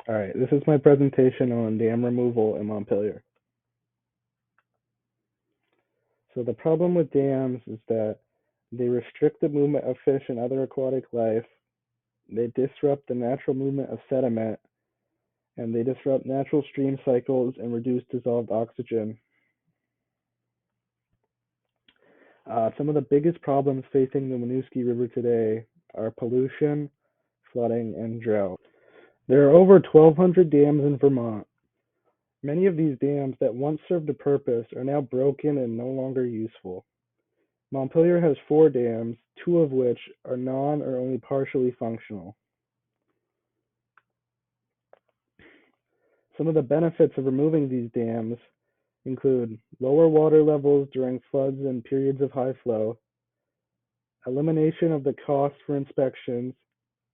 All right, this is my presentation on dam removal in Montpelier. So the problem with dams is that they restrict the movement of fish and other aquatic life, they disrupt the natural movement of sediment, and they disrupt natural stream cycles and reduce dissolved oxygen. Some of the biggest problems facing the Winooski River today are pollution, flooding, and drought. There are over 1,200 dams in Vermont. Many of these dams that once served a purpose are now broken and no longer useful. Montpelier has 4 dams, 2 of which are non or only partially functional. Some of the benefits of removing these dams include lower water levels during floods and periods of high flow, elimination of the cost for inspections,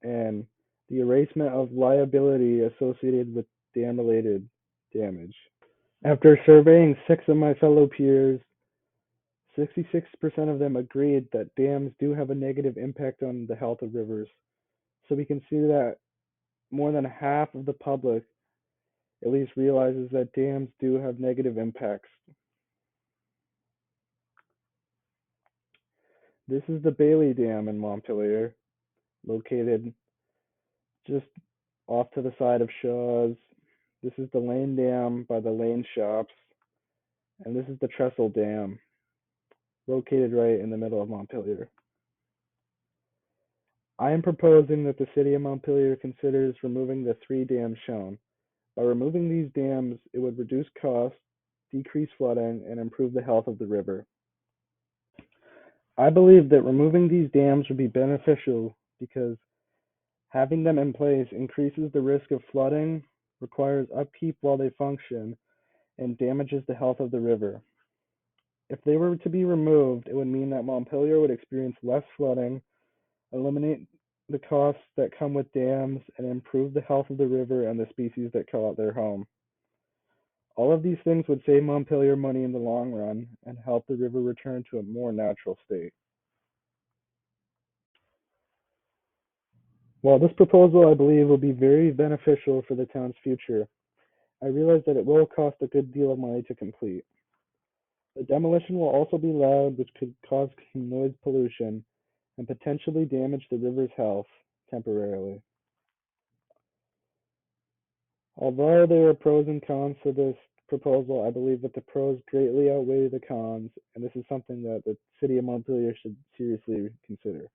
and the erasement of liability associated with dam-related damage. After surveying 6 of my fellow peers, 66% of them agreed that dams do have a negative impact on the health of rivers. So we can see that more than half of the public at least realizes that dams do have negative impacts. This is the Bailey Dam in Montpelier, located just off to the side of Shaw's. This is the Lane Dam by the Lane Shops, and this is the Trestle Dam, located right in the middle of Montpelier. I am proposing that the city of Montpelier considers removing the 3 dams shown. By removing these dams, it would reduce costs, decrease flooding, and improve the health of the river. I believe that removing these dams would be beneficial because having them in place increases the risk of flooding, requires upkeep while they function, and damages the health of the river. If they were to be removed, it would mean that Montpelier would experience less flooding, eliminate the costs that come with dams, and improve the health of the river and the species that call it their home. All of these things would save Montpelier money in the long run and help the river return to a more natural state. While this proposal I believe will be very beneficial for the town's future, I realize that it will cost a good deal of money to complete. The demolition will also be loud, which could cause noise pollution and potentially damage the river's health temporarily. Although there are pros and cons to this proposal, I believe that the pros greatly outweigh the cons, and this is something that the city of Montpelier should seriously consider.